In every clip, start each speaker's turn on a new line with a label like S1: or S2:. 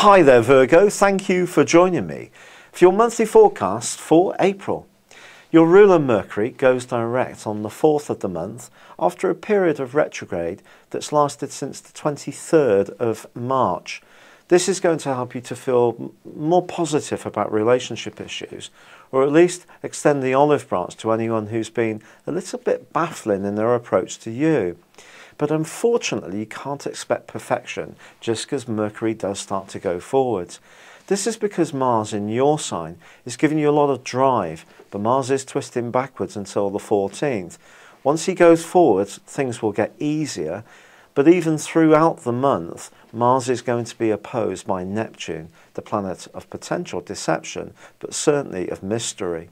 S1: Hi there Virgo, thank you for joining me for your monthly forecast for April. Your ruler Mercury goes direct on the 4th of the month after a period of retrograde that's lasted since the 23rd of March. This is going to help you to feel more positive about relationship issues, or at least extend the olive branch to anyone who's been a little bit baffling in their approach to you. But unfortunately, you can't expect perfection just because Mercury does start to go forwards. This is because Mars in your sign is giving you a lot of drive, but Mars is twisting backwards until the 14th. Once he goes forwards, things will get easier, but even throughout the month, Mars is going to be opposed by Neptune, the planet of potential deception, but certainly of mystery.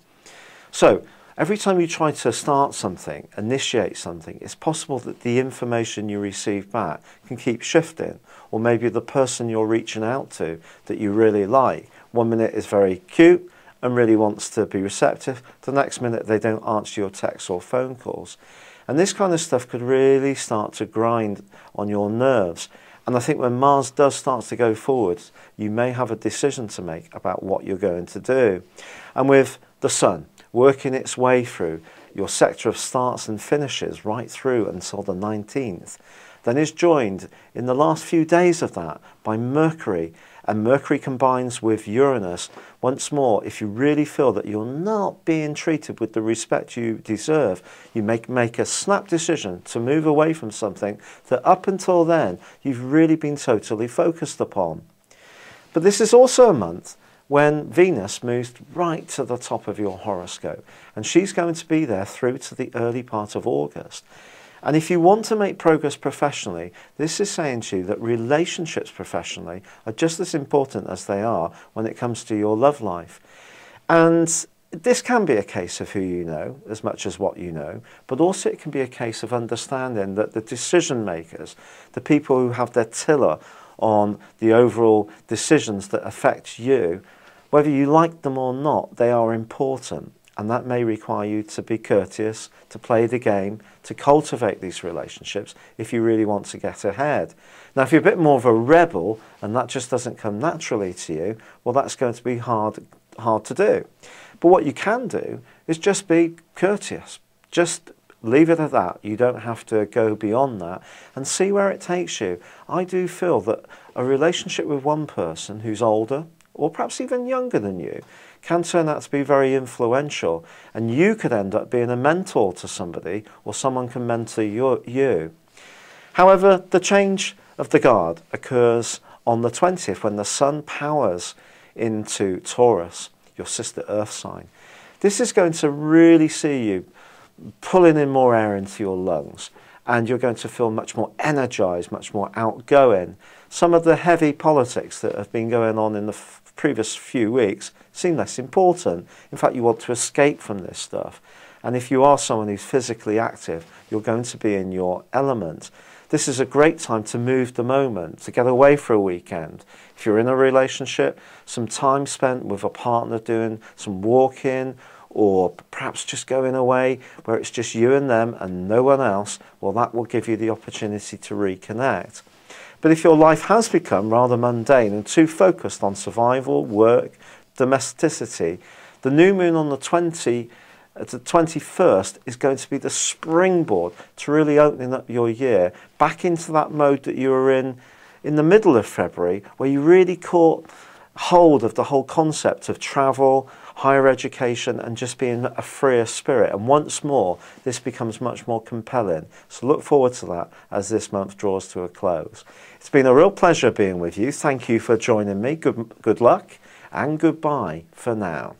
S1: So, every time you try to start something, initiate something, it's possible that the information you receive back can keep shifting, or maybe the person you're reaching out to that you really like, 1 minute is very cute and really wants to be receptive, the next minute they don't answer your texts or phone calls. And this kind of stuff could really start to grind on your nerves. And I think when Mars does start to go forwards, you may have a decision to make about what you're going to do. And with the Sun working its way through your sector of starts and finishes right through until the 19th, then is joined in the last few days of that by Mercury, and Mercury combines with Uranus. Once more, if you really feel that you're not being treated with the respect you deserve, you make a snap decision to move away from something that up until then you've really been totally focused upon. But this is also a month when Venus moves right to the top of your horoscope, and she's going to be there through to the early part of August. And if you want to make progress professionally, this is saying to you that relationships professionally are just as important as they are when it comes to your love life. And this can be a case of who you know as much as what you know, but also it can be a case of understanding that the decision makers, the people who have their tiller on the overall decisions that affect you, whether you like them or not, they are important. And that may require you to be courteous, to play the game, to cultivate these relationships if you really want to get ahead. Now, if you're a bit more of a rebel and that just doesn't come naturally to you, well, that's going to be hard to do. But what you can do is just be courteous. Just leave it at that. You don't have to go beyond that and see where it takes you. I do feel that a relationship with one person who's older, or perhaps even younger than you, can turn out to be very influential, and you could end up being a mentor to somebody, or someone can mentor you. However, the change of the guard occurs on the 20th when the Sun powers into Taurus, your sister Earth sign. This is going to really see you pulling in more air into your lungs, and you're going to feel much more energized, much more outgoing. Some of the heavy politics that have been going on in the previous few weeks seem less important. In fact, you want to escape from this stuff. And if you are someone who's physically active, you're going to be in your element. This is a great time to move the moment, to get away for a weekend. If you're in a relationship, some time spent with a partner doing some walking, or perhaps just going away where it's just you and them and no one else, well, that will give you the opportunity to reconnect. But if your life has become rather mundane and too focused on survival, work, domesticity, the new moon on the 21st is going to be the springboard to really opening up your year back into that mode that you were in the middle of February, where you really caught hold of the whole concept of travel, higher education, and just being a freer spirit. And once more, this becomes much more compelling. So look forward to that as this month draws to a close. It's been a real pleasure being with you. Thank you for joining me. Good luck and goodbye for now.